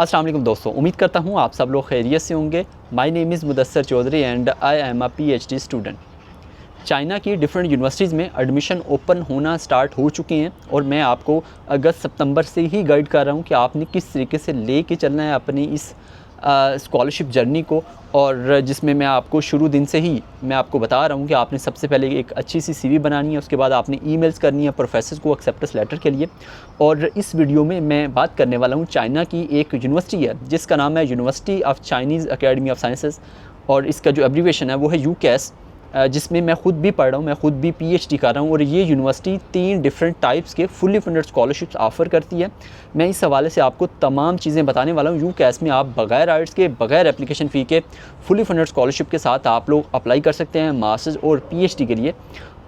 अस्सलाम वालेकुम दोस्तों, उम्मीद करता हूँ आप सब लोग खैरियत से होंगे। My name is Mudassar Chaudhry and I am a PhD student. China की डिफरेंट यूनिवर्सिटीज़ में एडमिशन ओपन होना स्टार्ट हो चुके हैं और मैं आपको अगस्त सितंबर से ही गाइड कर रहा हूँ कि आपने किस तरीके से ले कर चलना है अपनी इस स्कॉलरशिप जर्नी को। और जिसमें मैं आपको शुरू दिन से ही मैं आपको बता रहा हूँ कि आपने सबसे पहले एक अच्छी सी सीवी बनानी है, उसके बाद आपने ईमेल्स करनी है प्रोफेसर को एक्सेप्टेंस लेटर के लिए। और इस वीडियो में मैं बात करने वाला हूँ चाइना की एक यूनिवर्सिटी है जिसका नाम है university of Chinese academy of sciences, और इसका जो एब्रीवेशन है वो है यूकैस, जिसमें मैं ख़ुद भी पढ़ रहा हूँ, मैं ख़ुद भी पीएचडी कर रहा हूँ। और ये यूनिवर्सिटी 3 डिफरेंट टाइप्स के फुली फंडेड स्कॉलरशिप्स ऑफ़र करती है। मैं इस हवाले से आपको तमाम चीज़ें बताने वाला हूँ। यूकैस में आप बग़ैर आइट्स के, बग़ैर एप्लीकेशन फ़ी के फुली फंडेड स्कॉलरशिप के साथ आप लोग अप्लाई कर सकते हैं मास्टर्स और पीएचडी के लिए।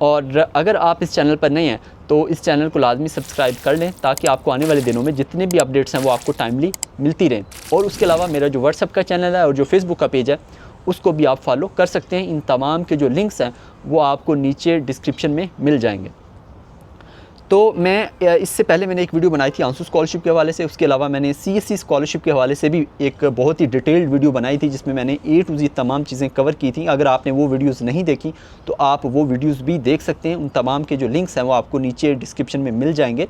और अगर आप इस चैनल पर नए हैं तो इस चैनल को लाजमी सब्सक्राइब कर लें ताकि आपको आने वाले दिनों में जितने भी अपडेट्स हैं वो आपको टाइमली मिलती रहें। और उसके अलावा मेरा जो व्हाट्सएप का चैनल है और जो फेसबुक का पेज है उसको भी आप फॉलो कर सकते हैं। इन तमाम के जो लिंक्स हैं वो आपको नीचे डिस्क्रिप्शन में मिल जाएंगे। तो मैं इससे पहले मैंने एक वीडियो बनाई थी आंसू स्कॉलरशिप के हवाले से, उसके अलावा मैंने सीएससी स्कॉलरशिप के हवाले से भी एक बहुत ही डिटेल्ड वीडियो बनाई थी जिसमें मैंने ए टू ज़ेड तमाम चीज़ें कवर की थी। अगर आपने वो वीडियोस नहीं देखी तो आप वो वीडियोस भी देख सकते हैं। उन तमाम के जो लिंक्स हैं वो आपको नीचे डिस्क्रिप्शन में मिल जाएंगे।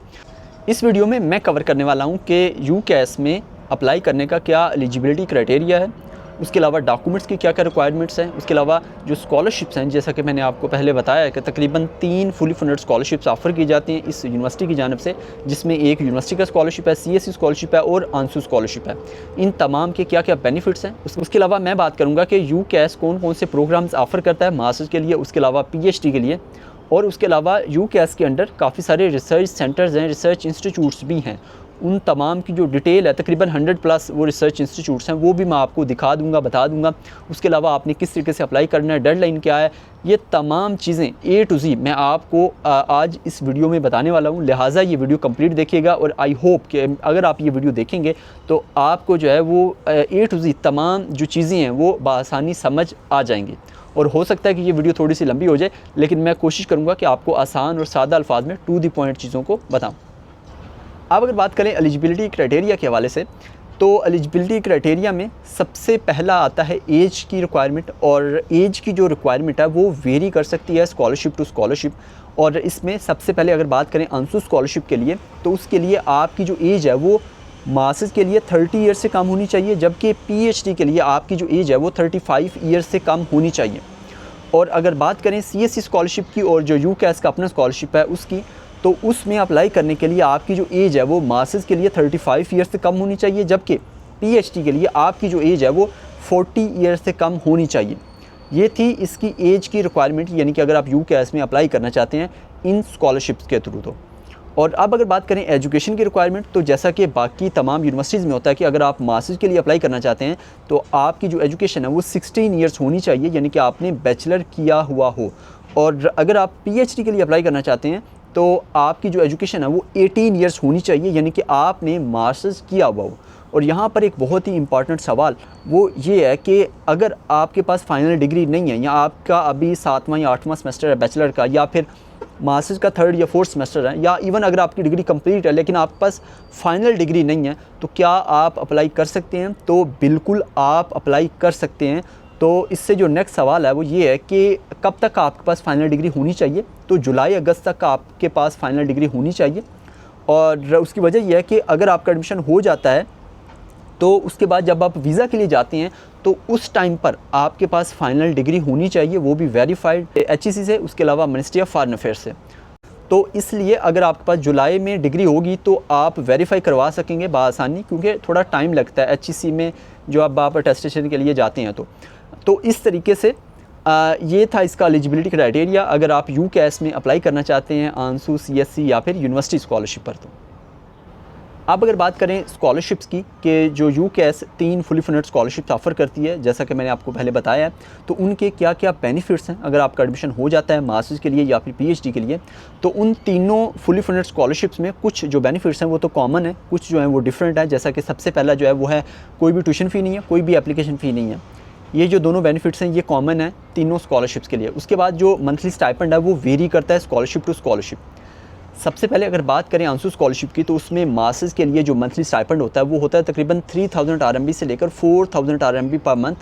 इस वीडियो में मैं कवर करने वाला हूँ कि यूकैस में अप्लाई करने का क्या एलिजिबिलिटी क्राइटेरिया है, उसके अलावा डॉक्यूमेंट्स की क्या क्या रिक्वायरमेंट्स हैं, उसके अलावा जो स्कॉलरशिप्स हैं जैसा कि मैंने आपको पहले बताया कि तकरीबन 3 फुली फंडेड स्कॉलरशिप्स ऑफ़र की जाती हैं इस यूनिवर्सिटी की जानिब से, जिसमें एक यूनिवर्सिटी का स्कॉलरशिप है, सीएससी स्कॉलरशिप है और आंसू स्कॉलरशिप है। इन तमाम के क्या क्या बेनिफिट्स हैं उसके अलावा मैं बात करूँगा कि यूकैस कौन कौन से प्रोग्राम्स ऑफ़र करता है मास्टर्स के लिए, उसके अलावा पीएचडी के लिए। और उसके अलावा यूकैस के अंडर काफ़ी सारे रिसर्च सेंटर्स हैं, रिसर्च इंस्टीट्यूट्स भी हैं। उन तमाम की जो डिटेल है तकरीबन 100+ वो रिसर्च इंस्टीट्यूट्स हैं वो भी मैं आपको दिखा दूंगा, बता दूंगा। उसके अलावा आपने किस तरीके से अप्लाई करना है, डेडलाइन क्या है, ये तमाम चीज़ें ए टू जी मैं आपको आज इस वीडियो में बताने वाला हूँ। लिहाजा ये वीडियो कंप्लीट देखिएगा और आई होप कि अगर आप ये वीडियो देखेंगे तो आपको जो है वो ए टू जी तमाम जो चीज़ें हैं वो बआसानी समझ आ जाएंगी। और हो सकता है कि ये वीडियो थोड़ी सी लंबी हो जाए, लेकिन मैं कोशिश करूँगा कि आपको आसान और सादा अल्फाज में टू द पॉइंट चीज़ों को बताऊँ। अब अगर बात करें एलिजिबिलिटी क्राइटेरिया के हवाले से, तो एलिजिबिलिटी क्राइटेरिया में सबसे पहला आता है एज की रिक्वायरमेंट। और एज की जो रिक्वायरमेंट है वो वेरी कर सकती है स्कॉलरशिप टू स्कॉलरशिप। और इसमें सबसे पहले अगर बात करें आंसू स्कॉलरशिप के लिए तो उसके लिए आपकी जो एज है वो मास्टर्स के लिए 30 ईयर्स से कम होनी चाहिए, जबकि पीएचडी के लिए आपकी जो एज है वो 35 ईयर्स से कम होनी चाहिए। और अगर बात करें सीएससी स्कॉलरशिप की और जो यूकैस का अपना स्कॉलरशिप है उसकी, तो उसमें अप्लाई करने के लिए आपकी जो एज है वो मास्टर्स के लिए 35 ईयर्स से कम होनी चाहिए, जबकि पीएचडी के लिए आपकी जो एज है वो 40 ईयर्स से कम होनी चाहिए। ये थी इसकी एज की रिक्वायरमेंट, यानी कि अगर आप यूकैस में अप्लाई करना चाहते हैं इन स्कॉलरशिप्स के थ्रू तो। और अब अगर बात करें एजुकेशन की रिक्वायरमेंट, तो जैसा कि बाकी तमाम यूनिवर्सिटीज़ में होता है कि अगर आप मास्टर्स के लिए अप्लाई करना चाहते हैं तो आपकी जो एजुकेशन है वो 16 ईयर्स होनी चाहिए, यानी कि आपने बैचलर किया हुआ हो। और अगर आप पीएचडी के लिए अप्लाई करना चाहते हैं तो आपकी जो एजुकेशन है वो 18 ईयर्स होनी चाहिए, यानी कि आपने मास्टर्स किया हुआ हो। और यहाँ पर एक बहुत ही इंपॉर्टेंट सवाल वो ये है कि अगर आपके पास फाइनल डिग्री नहीं है, या आपका अभी 7वां या 8वां सेमेस्टर है बैचलर का, या फिर मास्टर्स का 3rd या 4th सेमेस्टर है, या इवन अगर आपकी डिग्री कंप्लीट है लेकिन आपके पास फाइनल डिग्री नहीं है, तो क्या आप अप्लाई कर सकते हैं? तो बिल्कुल आप अप्लाई कर सकते हैं। तो इससे जो नेक्स्ट सवाल है वो ये है कि कब तक आपके पास फाइनल डिग्री होनी चाहिए? तो जुलाई अगस्त तक आपके पास फाइनल डिग्री होनी चाहिए। और उसकी वजह यह है कि अगर आपका एडमिशन हो जाता है तो उसके बाद जब आप वीज़ा के लिए जाते हैं तो उस टाइम पर आपके पास फाइनल डिग्री होनी चाहिए, वो भी वेरीफाइड HEC से, उसके अलावा मिनिस्ट्री ऑफ फॉरेन अफेयर्स से। तो इसलिए अगर आपके पास जुलाई में डिग्री होगी तो आप वेरीफाई करवा सकेंगे बआसानी, क्योंकि थोड़ा टाइम लगता है HEC में जो अब आप अटेस्टेशन के लिए जाते हैं। तो इस तरीके से ये था इसका एलिजिबिलिटी क्राइटेरिया अगर आप यूकैस में अप्लाई करना चाहते हैं आंसू, सीएससी या फिर यूनिवर्सिटी स्कॉलरशिप पर। तो अब अगर बात करें स्कॉलरशिप्स की कि जो यूकैस 3 फुली फंडेड स्कॉलरशिप्स ऑफ़र करती है, जैसा कि मैंने आपको पहले बताया है, तो उनके क्या क्या बेनिफिट्स हैं अगर आपका एडमिशन हो जाता है मास्टर्स के लिए या फिर पीएचडी के लिए। तो उन तीनों फुली फंडेड स्कॉलरशिप्स में कुछ जो बेनिफिट्स हैं वो तो कॉमन है, कुछ जो है वो डिफरेंट है। जैसा कि सबसे पहला जो है वो है कोई भी ट्यूशन फ़ी नहीं है, कोई भी एप्लीकेशन फ़ी नहीं है। ये जो दोनों बेनिफिट्स हैं ये कॉमन है तीनों स्कॉलरशिप्स के लिए। उसके बाद जो मंथली स्टाइपेंड है वो वेरी करता है स्कॉलरशिप टू स्कॉलरशिप। सबसे पहले अगर बात करें आंसू स्कॉलरशिप की, तो उसमें मास्टर्स के लिए जो मंथली स्टाइपेंड होता है वो होता है तकरीबन 3000 RMB से लेकर 4000 RMB पर मंथ,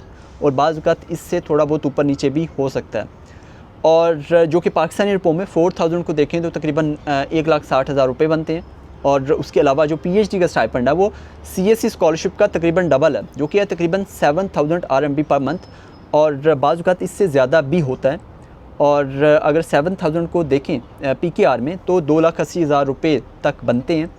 और बाज़ औक़ात इससे थोड़ा बहुत ऊपर नीचे भी हो सकता है। और जो कि पाकिस्तानी रुपयों में 4000 को देखें तो तकरीबन 1,60,000 रुपये बनते हैं। और उसके अलावा जो PhD का स्टाइपेंड है वो CSE स्कॉलरशिप का तकरीबन डबल है, जो कि है तकरीबन 7000 RMB पर मंथ, और बाज़ औक़ात इससे ज़्यादा भी होता है। और अगर 7000 को देखें PKR में तो 2,80,000 रुपये तक बनते हैं।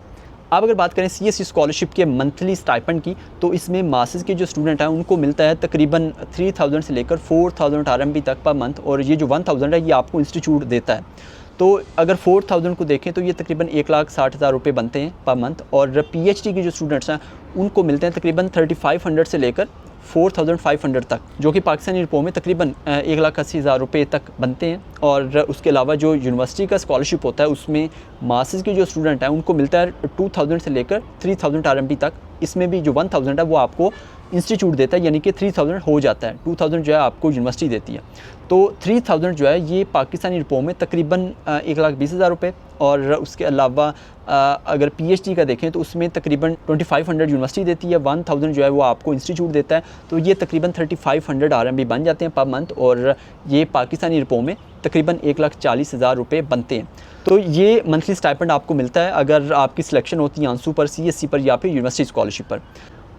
अब अगर बात करें CSE स्कॉलरशिप के मंथली स्टाइपेंड की, तो इसमें मास्टर्स के जो स्टूडेंट हैं उनको मिलता है तकरीबन 3000 से लेकर 4000 RMB तक पर मंथ, और ये जो 1000 है ये आपको इंस्टीट्यूट देता है। तो अगर 4000 को देखें तो ये तकरीबन 1,60,000 रुपये बनते हैं पर मंथ। और PhD के जो स्टूडेंट्स हैं उनको मिलते हैं तकरीबन 3500 से लेकर 4500 तक, जो कि पाकिस्तानी रुपयों में तकरीबन 1,80,000 रुपये तक बनते हैं। और उसके अलावा जो यूनिवर्सिटी का स्कॉलरशिप होता है उसमें मास्टर्स के जो स्टूडेंट हैं उनको मिलता है 2000 से लेकर 3000 RMB तक। इसमें भी जो 1000 है वो आपको इंस्टीट्यूट देता है, यानी कि 3000 हो जाता है, 2000 जो है आपको यूनिवर्सिटी देती है। तो 3000 जो है ये पाकिस्तानी रुपयों में तकरीबन 1,20,000 रुपये। और उसके अलावा अगर PhD का देखें तो उसमें तकरीबन 2500 यूनिवर्सिटी देती है, 1000 जो है वो आपको इंस्टीट्यूट देता है, तो ये तकरीबन 3500 RMB बन जाते हैं पर मंथ, और ये पाकिस्तानी रुपयों में तकरीबन 1,40,000 रुपये बनते हैं। तो ये मंथली स्टाइपेंड आपको मिलता है अगर आपकी सिलेक्शन होती है आंसू पर, CSE पर या फिर यूनिवर्सिटी स्कॉलरशिप पर।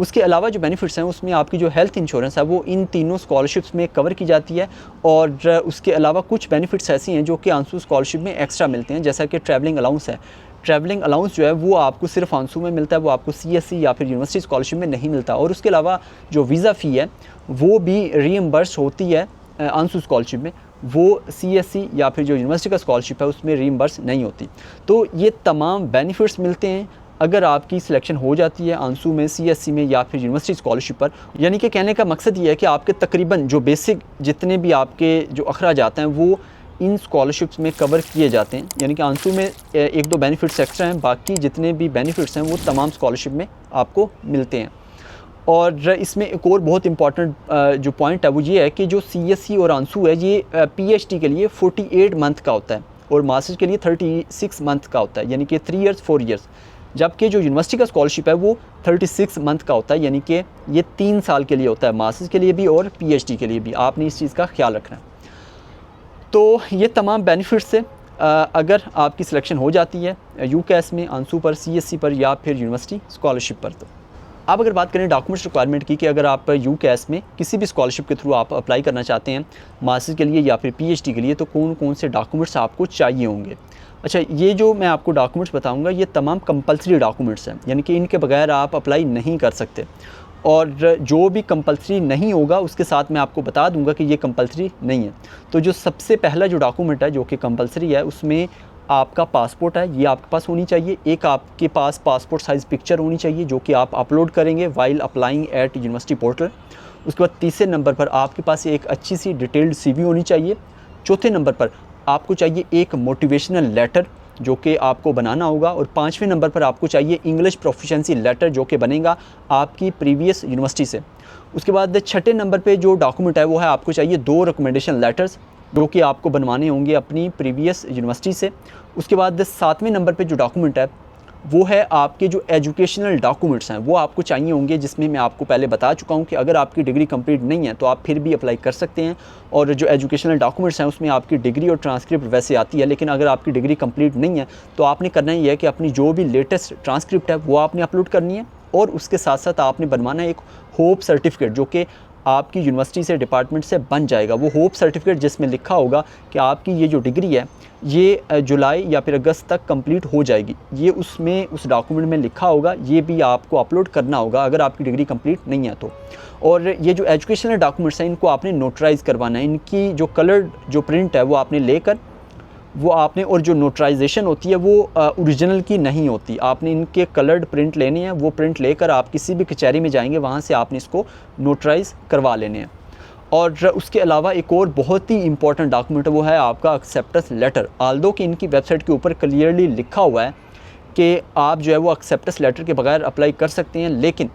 उसके अलावा जो बेनिफिट्स हैं उसमें आपकी जो हेल्थ इंश्योरेंस है वो इन तीनों स्कॉलरशिप्स में कवर की जाती है। और उसके अलावा कुछ बेनिफिट्स ऐसी हैं जो कि आंसू स्कॉलरशिप में एक्स्ट्रा मिलते हैं, जैसा कि ट्रैवलिंग अलाउंस है। ट्रैवलिंग अलाउंस जो है वो आपको सिर्फ आंसू में मिलता है, वो आपको CSE या फिर यूनिवर्सिटी स्कॉलरशिप में नहीं मिलता। और उसके अलावा जो वीज़ा फ़ी है वो भी रीइम्बर्स होती है आंसू स्कॉलरशिप में, वो CSE या फिर जो यूनिवर्सिटी का स्कॉलरशिप है उसमें रीइम्बर्स नहीं होती। तो ये तमाम बेनिफिट्स मिलते हैं अगर आपकी सिलेक्शन हो जाती है आंसू में, CSE में या फिर यूनिवर्सिटी स्कॉलरशिप पर। यानी कि कहने का मकसद ये है कि आपके तकरीबन जो बेसिक जितने भी आपके जो अखराजात हैं वो इन स्कॉलरशिप्स में कवर किए जाते हैं। यानी कि आंसू में 1-2 बेनिफिट्स एक्स्ट्रा हैं, बाकी जितने भी बेनिफिट्स हैं वो तमाम स्कॉलरशिप में आपको मिलते हैं। और इसमें एक और बहुत इंपॉर्टेंट जो पॉइंट है वो ये है कि जो CSE और आंसू है ये PhD के लिए 48 मंथ का होता है और मास्टर्स के लिए 36 मंथ का होता है, यानी कि 3 ईयर्स 4 ईयर्स। जबकि जो यूनिवर्सिटी का स्कॉलरशिप है वो 36 मंथ का होता है, यानी कि ये 3 साल के लिए होता है, मास्टर्स के लिए भी और PhD के लिए भी। आपने इस चीज़ का ख्याल रखना है। तो ये तमाम बेनिफिट्स से अगर आपकी सिलेक्शन हो जाती है UCAS में, आंसू पर, CSE पर या फिर यूनिवर्सिटी स्कॉलरशिप पर। तो अब अगर बात करें डॉक्यूमेंट्स रिक्वायरमेंट की कि अगर आप UCAS में किसी भी स्कॉलरशिप के थ्रू आप अप्लाई करना चाहते हैं मास्टर्स के लिए या फिर PhD के लिए, तो कौन कौन से डॉक्यूमेंट्स आपको चाहिए होंगे। अच्छा, ये जो मैं आपको डॉक्यूमेंट्स बताऊंगा ये तमाम कंपलसरी डॉक्यूमेंट्स हैं, यानी कि इनके बगैर आप अप्लाई नहीं कर सकते। और जो भी कंपलसरी नहीं होगा उसके साथ मैं आपको बता दूंगा कि ये कंपलसरी नहीं है। तो जो सबसे पहला जो डॉक्यूमेंट है जो कि कंपलसरी है उसमें आपका पासपोर्ट है, ये आपके पास होनी चाहिए। एक आपके पास पासपोर्ट साइज़ पिक्चर होनी चाहिए जो कि आप अपलोड करेंगे while applying at university portal. उसके बाद तीसरे नंबर पर आपके पास एक अच्छी सी डिटेल्ड CV होनी चाहिए। चौथे नंबर पर आपको चाहिए एक मोटिवेशनल लेटर जो कि आपको बनाना होगा। और 5वें नंबर पर आपको चाहिए इंग्लिश प्रोफिशिएंसी लेटर जो कि बनेगा आपकी प्रीवियस यूनिवर्सिटी से। उसके बाद 6ठे नंबर पे जो डॉक्यूमेंट है वो है आपको चाहिए 2 रिकमेंडेशन लेटर्स जो कि आपको बनवाने होंगे अपनी प्रीवियस यूनिवर्सिटी से। उसके बाद 7वें नंबर पे जो डॉक्यूमेंट है वो है आपके जो एजुकेशनल डॉक्यूमेंट्स हैं वो आपको चाहिए होंगे, जिसमें मैं आपको पहले बता चुका हूँ कि अगर आपकी डिग्री कंप्लीट नहीं है तो आप फिर भी अप्लाई कर सकते हैं। और जो एजुकेशनल डॉक्यूमेंट्स हैं उसमें आपकी डिग्री और ट्रांसक्रिप्ट वैसे आती है, लेकिन अगर आपकी डिग्री कंप्लीट नहीं है तो आपने करना ही है कि अपनी जो भी लेटेस्ट ट्रांसक्रिप्ट है वो आपने अपलोड करनी है। और उसके साथ साथ आपने बनवाना है एक होप सर्टिफिकेट जो कि आपकी यूनिवर्सिटी से, डिपार्टमेंट से बन जाएगा। वो होप सर्टिफिकेट जिसमें लिखा होगा कि आपकी ये जो डिग्री है ये जुलाई या फिर अगस्त तक कंप्लीट हो जाएगी, ये उसमें उस डॉक्यूमेंट में लिखा होगा। ये भी आपको अपलोड करना होगा अगर आपकी डिग्री कंप्लीट नहीं है तो। और ये जो एजुकेशनल डॉक्यूमेंट्स हैं इनको आपने नोटराइज़ करवाना है। इनकी जो कलर्ड जो प्रिंट है वो आपने लेकर वो आपने, और जो नोटराइजेशन होती है वो ओरिजिनल की नहीं होती, आपने इनके कलर्ड प्रिंट लेने हैं। वो प्रिंट लेकर आप किसी भी कचहरी में जाएंगे, वहाँ से आपने इसको नोटराइज़ करवा लेने हैं। और उसके अलावा एक और बहुत ही इंपॉर्टेंट डॉक्यूमेंट वो है आपका एक्सेप्टेंस लेटर। आल्दो कि इनकी वेबसाइट के ऊपर क्लियरली लिखा हुआ है कि आप जो है वो एक्सेप्टेंस लेटर के बगैर अप्लाई कर सकते हैं, लेकिन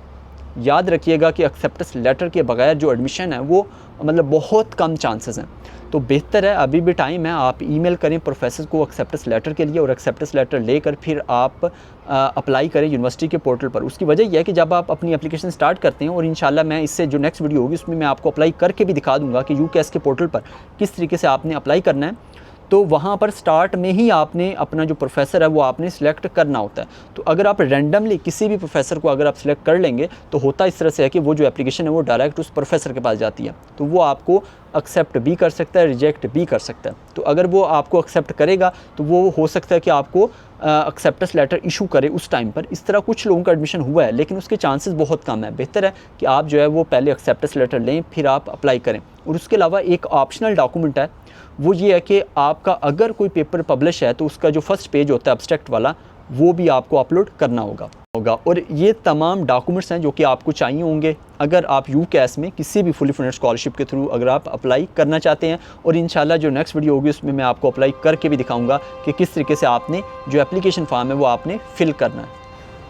याद रखिएगा कि एक्सेप्टेंस लेटर के बगैर जो एडमिशन है वो मतलब बहुत कम चांसेस हैं। तो बेहतर है, अभी भी टाइम है, आप ईमेल करें प्रोफेसर को एक्सेप्टेंस लेटर के लिए और एक्सेप्टेंस लेटर लेकर फिर आप अप्लाई करें यूनिवर्सिटी के पोर्टल पर। उसकी वजह यह है कि जब आप अपनी एप्लीकेशन स्टार्ट करते हैं, और इंशाल्लाह मैं इससे जो नेक्स्ट वीडियो होगी उसमें मैं आपको अप्लाई करके भी दिखा दूँगा कि यूकेएस के पोर्टल पर किस तरीके से आपने अप्लाई करना है, तो वहाँ पर स्टार्ट में ही आपने अपना जो प्रोफेसर है वो आपने सिलेक्ट करना होता है। तो अगर आप रैंडमली किसी भी प्रोफेसर को अगर आप सिलेक्ट कर लेंगे तो होता इस तरह से है कि वो जो एप्लीकेशन है वो डायरेक्ट उस प्रोफेसर के पास जाती है, तो वो आपको एक्सेप्ट भी कर सकता है, रिजेक्ट भी कर सकता है। तो अगर वो आपको एक्सेप्ट करेगा तो वो हो सकता है कि आपको एक्सेप्टेंस लेटर इशू करे उस टाइम पर। इस तरह कुछ लोगों का एडमिशन हुआ है, लेकिन उसके चांसेस बहुत कम है। बेहतर है कि आप जो है वो पहले एक्सेप्टेंस लेटर लें फिर आप अप्लाई करें। और उसके अलावा एक ऑप्शनल डॉक्यूमेंट है, वो ये है कि आपका अगर कोई पेपर पब्लिश है तो उसका जो फर्स्ट पेज होता है एब्स्ट्रैक्ट वाला, वो भी आपको अपलोड करना होगा। और ये तमाम डॉक्यूमेंट्स हैं जो कि आपको चाहिए होंगे अगर आप यूकेएस में किसी भी फुली फंडेड स्कॉलरशिप के थ्रू अगर आप अप्लाई करना चाहते हैं। और इंशाल्लाह जो नेक्स्ट वीडियो होगी उसमें मैं आपको अप्लाई करके भी दिखाऊंगा कि किस तरीके से आपने जो एप्लीकेशन फॉर्म है वो आपने फिल करना है।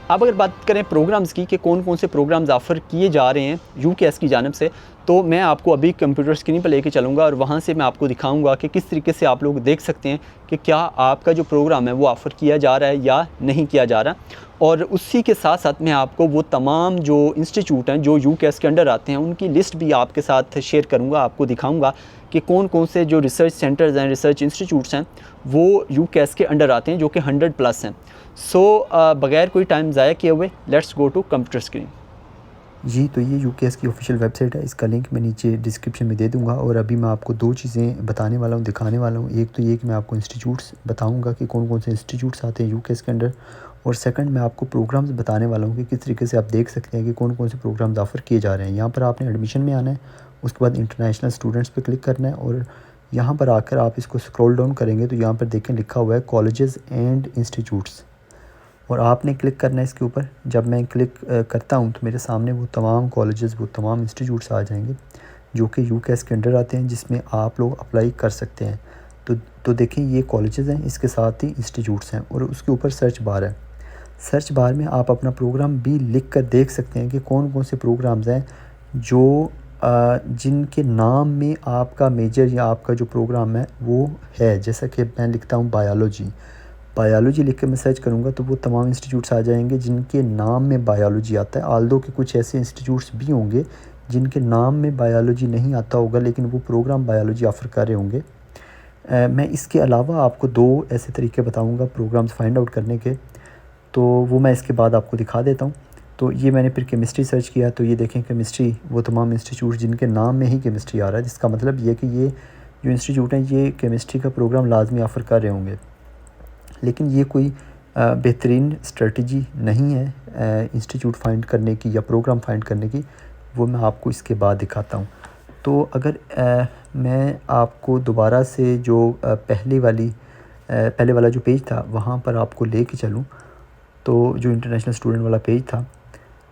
अब अगर बात करें प्रोग्राम्स की कि कौन कौन से प्रोग्राम्स ऑफ़र किए जा रहे हैं यूकेएस की जानिब से, तो मैं आपको अभी कंप्यूटर स्क्रीन पर लेके चलूँगा और वहाँ से मैं आपको दिखाऊंगा कि किस तरीके से आप लोग देख सकते हैं कि क्या आपका जो प्रोग्राम है वो ऑफ़र किया जा रहा है या नहीं किया जा रहा। और उसी के साथ साथ मैं आपको वो तमाम जो इंस्टीट्यूट हैं जो यूकेएस के अंडर आते हैं उनकी लिस्ट भी आपके साथ शेयर करूँगा, आपको दिखाऊँगा कि कौन कौन से जो रिसर्च सेंटर्स हैं, रिसर्च इंस्टीट्यूट्स हैं वो यूकेएस के अंडर आते हैं जो कि 100+ हैं। सो बगैर कोई टाइम ज़ाया किए हुए let's go to computer screen. जी, तो ये यूकेएस की ऑफिशियल वेबसाइट है, इसका लिंक मैं नीचे डिस्क्रिप्शन में दे दूँगा। और अभी मैं आपको 2 चीज़ें बताने वाला हूँ, दिखाने वाला हूँ। एक तो ये कि मैं आपको इंस्टीट्यूट्स बताऊँगा कि कौन कौन से इंस्टीट्यूट्स आते हैं यूकेएस के अंडर, और सेकंड मैं आपको प्रोग्राम्स बताने वाला हूँ कि किस तरीके से आप देख सकते हैं कि कौन कौन से प्रोग्राम्स ऑफ़र किए जा रहे हैं। यहाँ पर आपने एडमिशन में आना है, उसके बाद इंटरनेशनल स्टूडेंट्स पर क्लिक करना है, और यहाँ पर आकर आप इसको स्क्रॉल डाउन करेंगे तो यहाँ पर देखें लिखा हुआ है कॉलेजेस एंड इंस्टीट्यूट्स, और आपने क्लिक करना है इसके ऊपर। जब मैं क्लिक करता हूँ तो मेरे सामने वो तमाम कॉलेजेस, वो तमाम इंस्टीट्यूट्स आ जाएंगे जो कि यूकेएस के अंडर आते हैं, जिसमें आप लोग अप्लाई कर सकते हैं। तो देखें ये कॉलेजेस हैं, इसके साथ ही इंस्टीट्यूट्स हैं, और उसके ऊपर सर्च बार है। सर्च बार में आप अपना प्रोग्राम भी लिख कर देख सकते हैं कि कौन कौन से प्रोग्राम्स हैं जो जिनके नाम में आपका मेजर या आपका जो प्रोग्राम है वो है। जैसा कि मैं लिखता हूँ बायोलॉजी लिख के मैं सर्च करूँगा तो वो तमाम इंस्टीट्यूट्स आ जाएंगे जिनके नाम में बायोलॉजी आता है। आल्दो के कुछ ऐसे इंस्टीट्यूट्स भी होंगे जिनके नाम में बायोलॉजी नहीं आता होगा, लेकिन वो प्रोग्राम बायोलॉजी ऑफ़र कर रहे होंगे। मैं इसके अलावा आपको 2 ऐसे तरीके बताऊँगा प्रोग्राम्स फाइंड आउट करने के, तो वो मैं इसके बाद आपको दिखा देता हूँ। तो ये मैंने फिर केमिस्ट्री सर्च किया, तो ये देखें केमिस्ट्री, वो तमाम इंस्टीट्यूट जिनके नाम में ही केमिस्ट्री आ रहा है, जिसका मतलब ये कि ये जो इंस्टीट्यूट हैं ये केमिस्ट्री का प्रोग्राम लाजमी ऑफ़र कर रहे होंगे। लेकिन ये कोई बेहतरीन स्ट्रेटजी नहीं है इंस्टीट्यूट फ़ाइंड करने की या प्रोग्राम फ़ाइंड करने की, वो मैं आपको इसके बाद दिखाता हूँ। तो अगर मैं आपको दोबारा से जो पहले वाला जो पेज था वहाँ पर आपको लेके चलूँ, तो जो इंटरनेशनल स्टूडेंट वाला पेज था,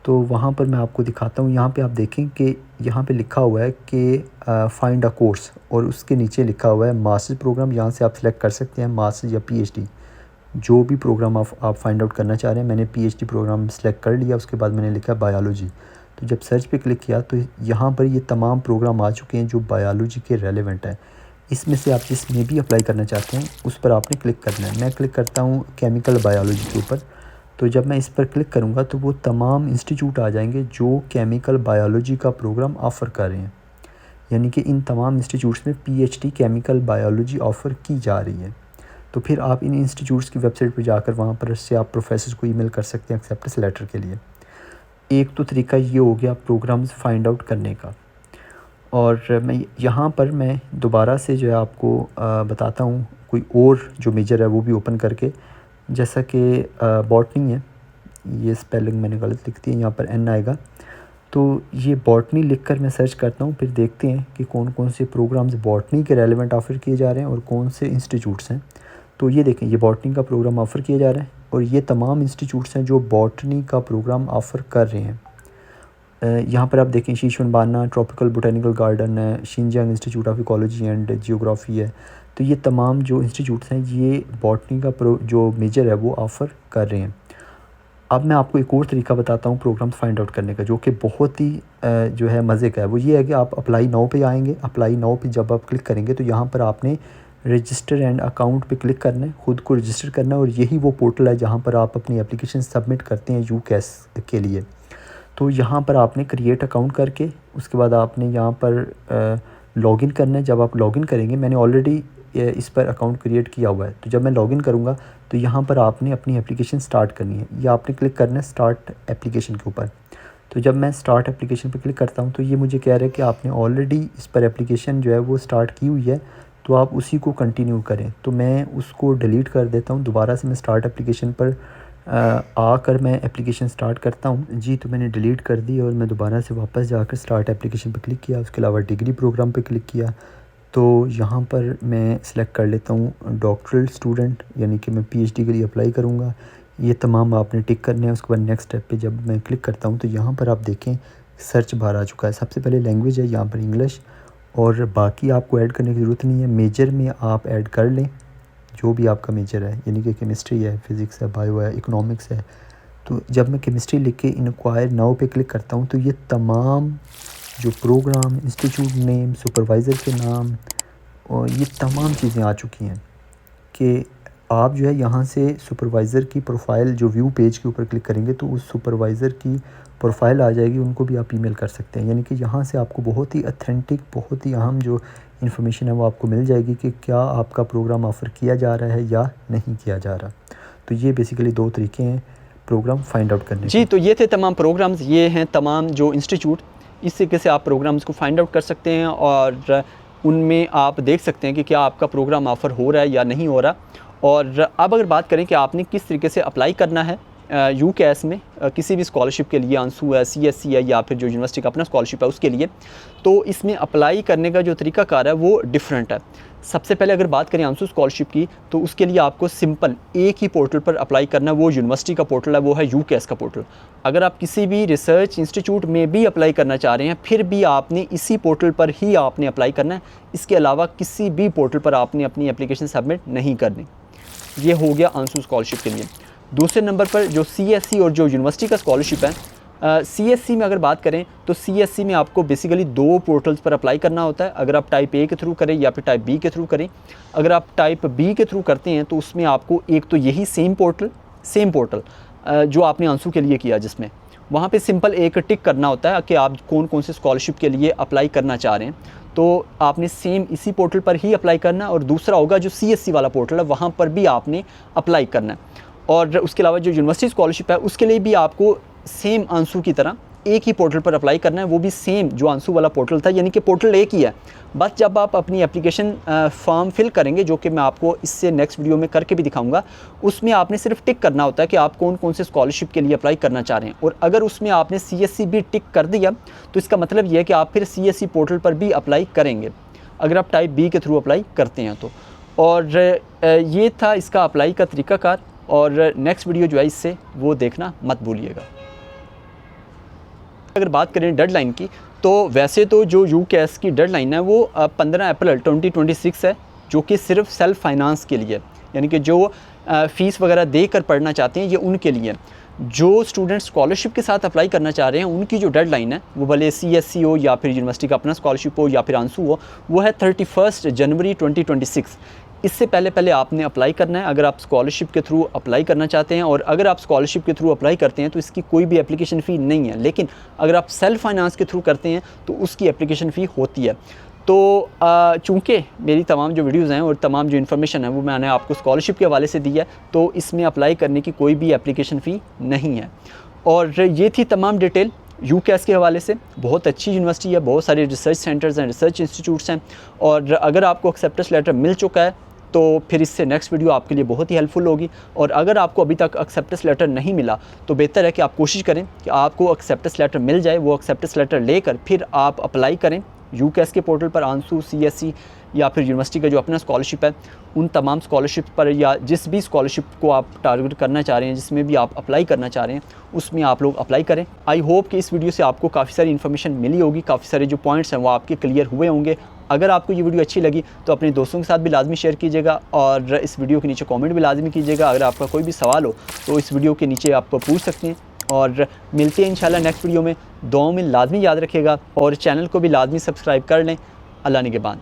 तो वहाँ पर मैं आपको दिखाता हूँ। यहाँ पे आप देखें कि यहाँ पे लिखा हुआ है कि फाइंड अ कोर्स, और उसके नीचे लिखा हुआ है मास्टर्स प्रोग्राम। यहाँ से आप सिलेक्ट कर सकते हैं मास्टर्स या पीएचडी, जो भी प्रोग्राम आप फाइंड आउट करना चाह रहे हैं। मैंने पीएचडी प्रोग्राम सेलेक्ट कर लिया, उसके बाद मैंने लिखा बायोलॉजी। तो जब सर्च पे क्लिक किया तो यहाँ पर ये तमाम प्रोग्राम आ चुके हैं जो बायोलॉजी के रेलेवेंट हैं। इसमें से आप जिसमें भी अप्लाई करना चाहते हैं उस पर आपने क्लिक करना है। मैं क्लिक करता हूँ केमिकल बायोलॉजी के ऊपर, तो जब मैं इस पर क्लिक करूँगा तो वो तमाम इंस्टीट्यूट आ जाएंगे जो केमिकल बायोलॉजी का प्रोग्राम ऑफ़र कर रहे हैं, यानी कि इन तमाम इंस्टीट्यूट्स में पीएचडी केमिकल बायोलॉजी ऑफ़र की जा रही है। तो फिर आप इन इंस्टीट्यूट्स की वेबसाइट पर जाकर वहाँ पर से आप प्रोफेसर को ईमेल कर सकते हैं एक्सेप्टेंस लेटर के लिए। एक तो तरीका ये हो गया प्रोग्राम्स फाइंड आउट करने का। और मैं यहाँ पर मैं दोबारा से जो है आपको बताता हूँ कोई और जो मेजर है वो भी ओपन करके, जैसा कि बॉटनी है, ये स्पेलिंग मैंने गलत लिख दी है, यहाँ पर एन आएगा। तो ये बॉटनी लिखकर मैं सर्च करता हूँ, फिर देखते हैं कि कौन कौन से प्रोग्राम्स बॉटनी के रेलेवेंट ऑफ़र किए जा रहे हैं और कौन से इंस्टीट्यूट्स हैं। तो ये देखें ये बॉटनी का प्रोग्राम ऑफ़र किया जा रहा है, और ये तमाम इंस्टीट्यूट्स हैं जो बॉटनी का प्रोग्राम ऑफ़र कर रहे हैं। यहाँ पर आप देखें शीशोनबाना ट्रॉपिकल बोटेनिकल गार्डन है, Xinjiang institute of ecology and geography है। तो ये तमाम जो इंस्टीट्यूट्स हैं ये बॉटनी का जो मेजर है वो ऑफ़र कर रहे हैं। अब मैं आपको एक और तरीका बताता हूँ प्रोग्राम फाइंड आउट करने का, जो कि बहुत ही जो है मज़े का है। वो ये है कि आप अप्लाई नाउ पे आएंगे। अप्लाई नाउ पे जब आप क्लिक करेंगे तो यहाँ पर आपने रजिस्टर एंड अकाउंट पे क्लिक करना है, ख़ुद को रजिस्टर करना है, और यही वो पोर्टल है जहाँ पर आप अपनी एप्लीकेशन सबमिट करते हैं यूकेएस के लिए। तो यहाँ पर आपने क्रिएट अकाउंट करके उसके बाद आपने यहाँ पर लॉगिन करना है। जब आप लॉगिन करेंगे, मैंने ऑलरेडी इस पर अकाउंट क्रिएट किया हुआ है, तो जब मैं लॉगिन करूँगा तो यहाँ पर आपने अपनी एप्लीकेशन स्टार्ट करनी है। ये आपने क्लिक करना है स्टार्ट एप्लीकेशन के ऊपर। तो जब मैं स्टार्ट एप्लीकेशन पर क्लिक करता हूँ तो ये मुझे कह रहा है कि आपने ऑलरेडी इस पर एप्लीकेशन जो है वो स्टार्ट की हुई है, तो आप उसी को कंटिन्यू करें। तो मैं उसको डिलीट कर देता हूँ। दोबारा से मैं स्टार्ट एप्लीकेशन पर आकर मैं एप्लीकेशन स्टार्ट करता हूँ। जी, तो मैंने डिलीट कर दी और मैं दोबारा से वापस जाकर स्टार्ट एप्लीकेशन पर क्लिक किया। उसके अलावा डिग्री प्रोग्राम पर क्लिक किया। तो यहाँ पर मैं सिलेक्ट कर लेता हूँ डॉक्टरल स्टूडेंट, यानी कि मैं पीएचडी के लिए अप्लाई करूँगा। ये तमाम आपने टिक करने हैं। उसके बाद नेक्स्ट स्टेप पे जब मैं क्लिक करता हूँ तो यहाँ पर आप देखें सर्च बार आ चुका है। सबसे पहले लैंग्वेज है यहाँ पर इंग्लिश, और बाकी आपको ऐड करने की ज़रूरत नहीं है। मेजर में आप ऐड कर लें जो भी आपका मेजर है, यानी कि केमिस्ट्री है, फ़िज़िक्स है, बायो है, इकोनॉमिक्स है। तो जब मैं केमिस्ट्री लिख के इंक्वायर नाउ पे क्लिक करता हूँ तो ये तमाम जो प्रोग्राम, इंस्टीट्यूट नेम, सुपरवाइज़र के नाम और ये तमाम चीज़ें आ चुकी हैं कि आप जो है यहाँ से सुपरवाइज़र की प्रोफ़ाइल जो व्यू पेज के ऊपर क्लिक करेंगे तो उस सुपरवाइज़र की प्रोफ़ाइल आ जाएगी, उनको भी आप ईमेल कर सकते हैं। यानी कि यहाँ से आपको बहुत ही ऑथेंटिक, बहुत ही अहम जो इन्फॉर्मेशन है वो आपको मिल जाएगी कि क्या आपका प्रोग्राम ऑफ़र किया जा रहा है या नहीं किया जा रहा। तो ये बेसिकली 2 तरीके हैं प्रोग्राम फाइंड आउट करने जी, तो ये थे तमाम प्रोग्राम्स, ये हैं तमाम जो इंस्टीट्यूट। इस तरीके से आप प्रोग्राम्स को फाइंड आउट कर सकते हैं और उनमें आप देख सकते हैं कि क्या आपका प्रोग्राम ऑफ़र हो रहा है या नहीं हो रहा। और अब अगर बात करें कि आपने किस तरीके से अप्लाई करना है यूकेएस में किसी भी स्कॉलरशिप के लिए, आंसू है, सीएससी है, या फिर जो यूनिवर्सिटी का अपना स्कॉलरशिप है उसके लिए, तो इसमें अप्लाई करने का जो तरीकाकार है वो डिफरेंट है। सबसे पहले अगर बात करें आंसू स्कॉलरशिप की, तो उसके लिए आपको सिंपल एक ही पोर्टल पर अप्लाई करना है। वो यूनिवर्सिटी का पोर्टल है, वो है यूकेएस का पोर्टल। अगर आप किसी भी रिसर्च इंस्टीट्यूट में भी अप्लाई करना चाह रहे हैं, फिर भी आपने इसी पोर्टल पर ही आपने अप्लाई करना है। इसके अलावा किसी भी पोर्टल पर आपने अपनी एप्लीकेशन सबमिट नहीं करनी। ये हो गया आंसू स्कॉलरशिप के लिए। दूसरे नंबर पर जो सीएससी और जो यूनिवर्सिटी का स्कॉलरशिप है, सीएससी में अगर बात करें तो सीएससी में आपको बेसिकली 2 पोर्टल्स पर अप्लाई करना होता है। अगर आप टाइप ए के थ्रू करें या फिर टाइप बी के थ्रू करें। अगर आप टाइप बी के थ्रू करते हैं तो उसमें आपको एक तो यही सेम पोर्टल जो आपने आंसू के लिए किया, जिसमें वहाँ पे सिंपल एक टिक करना होता है कि आप कौन कौन से स्कॉलरशिप के लिए अप्लाई करना चाह रहे हैं। तो आपने सेम इसी पोर्टल पर ही अप्लाई करना है। और दूसरा होगा जो सीएससी वाला पोर्टल है, वहाँ पर भी आपने अप्लाई करना है। और उसके अलावा जो यूनिवर्सिटी स्कॉलरशिप है उसके लिए भी आपको सेम आंसू की तरह एक ही पोर्टल पर अप्लाई करना है, वो भी सेम जो आंसू वाला पोर्टल था, यानी कि पोर्टल एक ही है। बस जब आप अपनी एप्लीकेशन फॉर्म फिल करेंगे, जो कि मैं आपको इससे नेक्स्ट वीडियो में करके भी दिखाऊंगा, उसमें आपने सिर्फ टिक करना होता है कि आप कौन कौन से स्कॉलरशिप के लिए अप्लाई करना चाह रहे हैं। और अगर उसमें आपने सीएससी भी टिक कर दिया तो इसका मतलब ये है कि आप फिर सीएससी पोर्टल पर भी अप्लाई करेंगे, अगर आप टाइप बी के थ्रू अप्लाई करते हैं तो। और ये था इसका अप्लाई का तरीकाकार। और नेक्स्ट वीडियो जो है इससे वो देखना मत भूलिएगा। अगर बात करें डेडलाइन की, तो वैसे तो जो यूकेएस की डेडलाइन है वो 15 अप्रैल 2026 है, जो कि सिर्फ सेल्फ़ फाइनेंस के लिए, यानी कि जो फ़ीस वगैरह देकर पढ़ना चाहते हैं ये उनके लिए। जो स्टूडेंट स्कॉलरशिप के साथ अप्लाई करना चाह रहे हैं उनकी जो डेडलाइन है, वो भले सीएससी हो या फिर यूनिवर्सिटी का अपना स्कॉलरशिप हो या फिर आंसू हो, वो है 31 जनवरी 2026। इससे पहले आपने अप्लाई करना है अगर आप स्कॉलरशिप के थ्रू अप्लाई करना चाहते हैं। और अगर आप स्कॉलरशिप के थ्रू अप्लाई करते हैं तो इसकी कोई भी एप्लीकेशन फ़ी नहीं है, लेकिन अगर आप सेल्फ़ फाइनेंस के थ्रू करते हैं तो उसकी एप्लीकेशन फ़ी होती है। तो चूँकि मेरी तमाम जो वीडियोज़ हैं और तमाम जो इन्फॉर्मेशन है वो मैंने आपको स्कॉलरशिप के हवाले से दी है, तो इसमें अप्लाई करने की कोई भी एप्लीकेशन फ़ी नहीं है। और ये थी तमाम डिटेल यूकेएस के हवाले से। बहुत अच्छी यूनिवर्सिटी है, बहुत सारे रिसर्च सेंटर्स हैं, रिसर्च इंस्टीट्यूट्स हैं। और अगर आपको एक्सेप्टेंस लेटर मिल चुका है तो फिर इससे नेक्स्ट वीडियो आपके लिए बहुत ही हेल्पफुल होगी। और अगर आपको अभी तक एक्सेप्टेंस लेटर नहीं मिला तो बेहतर है कि आप कोशिश करें कि आपको एक्सेप्टेंस लेटर मिल जाए। वो एक्सेप्टेंस लेटर लेकर फिर आप अप्लाई करें यूकेएस के पोर्टल पर, आंसू, सीएससी या फिर यूनिवर्सिटी का जो अपना स्कॉलरशिप है, उन तमाम स्कॉलरशिप पर या जिस भी स्कॉलरशिप को आप टारगेट करना चाह रहे हैं, जिसमें भी आप अप्लाई करना चाह रहे हैं, उसमें आप लोग अप्लाई करें। आई होप कि इस वीडियो से आपको काफ़ी सारी इन्फॉर्मेशन मिली होगी, काफ़ी सारे जो पॉइंट्स हैं वो आपके क्लियर हुए होंगे। अगर आपको ये वीडियो अच्छी लगी तो अपने दोस्तों के साथ भी लाजमी शेयर कीजिएगा और इस वीडियो के नीचे कमेंट भी लाजमी कीजिएगा। अगर आपका कोई भी सवाल हो तो इस वीडियो के नीचे आप पूछ सकते हैं और मिलते हैं इंशाल्लाह नेक्स्ट वीडियो में। दुआओं में लाजमी याद रखिएगा और चैनल को भी लाजमी सब्सक्राइब कर लें। अल्लाह निगहबान।